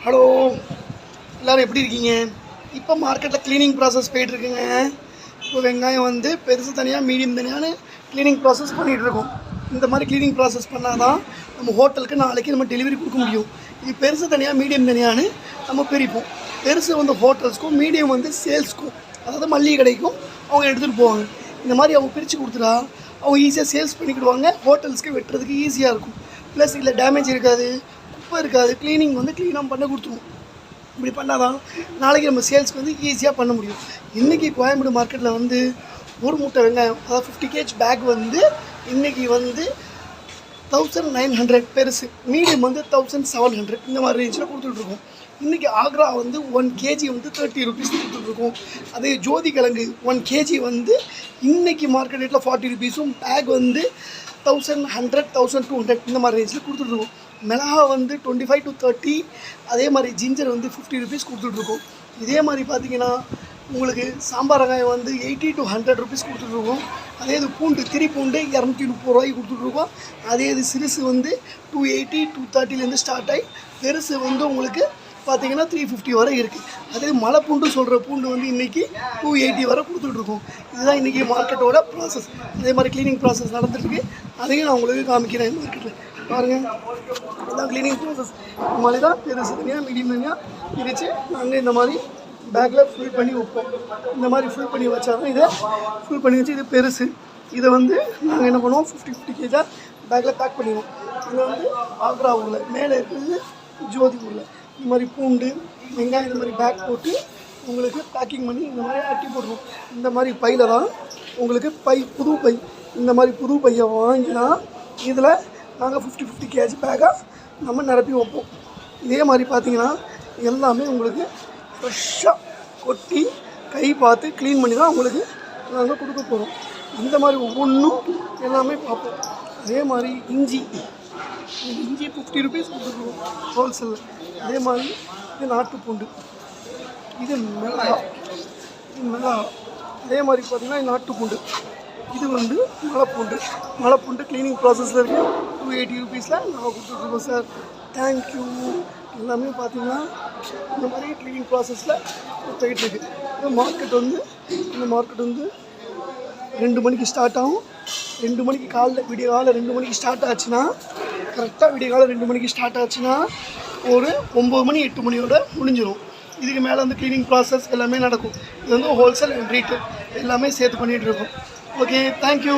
Hello, எல்லோரும் எப்படி இருக்கீங்க? இப்போ மார்க்கெட்டில் க்ளீனிங் ப்ராசஸ் போயிட்டுருக்குங்க. இப்போ வெங்காயம் வந்து பெருசு தனியாக மீடியம் தனியான்னு க்ளீனிங் ப்ராசஸ் பண்ணிகிட்ருக்கோம். இந்த மாதிரி க்ளீனிங் ப்ராசஸ் பண்ணால் தான் நம்ம ஹோட்டலுக்கு நாளைக்கு நம்ம டெலிவரி கொடுக்க முடியும். இது பெருசு தனியாக மீடியம் தனியான்னு நம்ம பிரிப்போம். பெருசு வந்து ஹோட்டல்ஸ்க்கும், மீடியம் வந்து சேல்ஸ்க்கும், அதாவது மளிகை கடைக்கும் அவங்க எடுத்துகிட்டு போவாங்க. இந்த மாதிரி அவங்க பிரித்து கொடுத்துட்டா அவங்க ஈஸியாக சேல்ஸ் பண்ணிக்கிடுவாங்க. ஹோட்டல்ஸ்க்கு வெட்டுறதுக்கு ஈஸியாக இருக்கும். ப்ளஸ் இதில் டேமேஜ் இருக்காது, குப்பை இருக்காது. க்ளீனிங் வந்து க்ளீனாக பண்ண கொடுத்துருவோம். இப்படி பண்ணால் தான் நாளைக்கு நம்ம சேல்ஸ்க்கு வந்து ஈஸியாக பண்ண முடியும். இன்றைக்கி கோயம்பேடு மார்க்கெட்டில் வந்து ஒரு மூட்டை வெங்காயம், அதாவது 50 kg பேக் வந்து இன்றைக்கி வந்து 1900, பெருசு மீடியம் வந்து 1700, இந்த மாதிரி ரேஞ்சில் கொடுத்துட்ருக்கோம். இன்றைக்கி ஆக்ரா வந்து 1 kg வந்து 30 rupees கொடுத்துட்ருக்கோம். அதே ஜோதி கிழங்கு 1 kg வந்து இன்றைக்கி மார்க்கெட் ரேட்டில் 40 rupees, பேக் வந்து 1100, 1200 இந்த மாதிரி ரேஞ்சில் கொடுத்துட்ருக்கோம். மிளகா வந்து 25 to 30, அதே மாதிரி ஜிஞ்சர் வந்து 50 rupees கொடுத்துட்ருக்கோம். இதே மாதிரி பார்த்திங்கன்னா உங்களுக்கு சாம்பார் வெங்காயம் வந்து 80 to 100 rupees கொடுத்துட்ருக்கோம். அதே இது பூண்டு, பூண்டு 230 ரூபாய்க்கு கொடுத்துட்ருக்கோம். அதே இது சிறுசு வந்து 280, 230 ஸ்டார்ட் ஆகி பெருசு வந்து உங்களுக்கு பார்த்திங்கன்னா 350 வரை இருக்குது. அதே மலை பூண்டு சொல்கிற பூண்டு வந்து இன்றைக்கி 280 வரை கொடுத்துட்ருக்கோம். இதுதான் இன்றைக்கி மார்க்கெட்டோட ப்ராசஸ். அதே மாதிரி க்ளீனிங் ப்ராசஸ் நடந்துட்டுருக்கு. அதையும் நான் உங்களுக்கு காமிக்கிறேன். மார்க்கெட்டில் பாருங்கள், எல்லாம் க்ளீனிங் ப்ராசஸ் இந்த மாதிரி தான். பெருசு தனியாக மீடியம் தனியாக பிரித்து நாங்கள் இந்த மாதிரி பேக்கில் ஃபில் பண்ணி வைப்போம். இந்த மாதிரி ஃபில் பண்ணி வச்சாலும் இதை ஃபில் பண்ணி வச்சு இது பெருசு. இதை வந்து நாங்கள் என்ன பண்ணுவோம், 50 kg பேக்கில் பேக் பண்ணிடுவோம். இதை வந்து ஆக்ரா ஊரில் மேலே இருக்கிறது ஜோதி ஊரில் இந்த மாதிரி பூண்டு வெங்காயம் இந்த மாதிரி பேக் போட்டு உங்களுக்கு பேக்கிங் பண்ணி இந்த மாதிரி அட்டி போட்டுருவோம். இந்த மாதிரி பையில் தான் உங்களுக்கு புது பை, இந்த மாதிரி புது பையை வாங்கினா இதில் நாங்கள் 50 kg பேக்காக நம்ம நிரப்பி வைப்போம். இதே மாதிரி பார்த்திங்கன்னா எல்லாமே உங்களுக்கு ஃப்ரெஷ்ஷாக கொட்டி கை பார்த்து க்ளீன் பண்ணி தான் உங்களுக்கு நாங்கள் கொடுக்க போகிறோம். இந்த மாதிரி ஒவ்வொன்றும் எல்லாமே பார்ப்போம். அதே மாதிரி இஞ்சி 50 rupees கொடுத்துருவோம் ஹோல்சேலில். அதே மாதிரி இது நாட்டுப்பூண்டு, இது மிளகா, அதே மாதிரி பார்த்திங்கன்னா இது நாட்டுப்பூண்டு, இது வந்து மலைப்பூண்டு க்ளீனிங் ப்ராசஸில் இருக்குது. 280 rupees நாங்கள் கொடுத்துட்ருக்கோம் சார். தேங்க்யூ. எல்லாமே பார்த்திங்கன்னா இந்த மாதிரி க்ளீனிங் ப்ராசஸில் போயிட்டுருக்கு. இந்த மார்க்கெட் வந்து 2 மணிக்கு ஸ்டார்ட் ஆகும். 2 மணிக்கு விடிய காலை 2 மணிக்கு ஸ்டார்ட் ஆச்சுன்னா, கரெக்டாக விடிய காலை 2 மணிக்கு ஸ்டார்ட் ஆச்சுன்னா ஒரு 9 மணி 8 மணியோட முடிஞ்சிடும். இதுக்கு மேலே வந்து க்ளீனிங் ப்ராசஸ் எல்லாமே நடக்கும். இது வந்து ஹோல்சேல் அண்ட் ரீட்டெயில் எல்லாமே சேர்த்து பண்ணிகிட்ருக்கோம். Okay, thank you.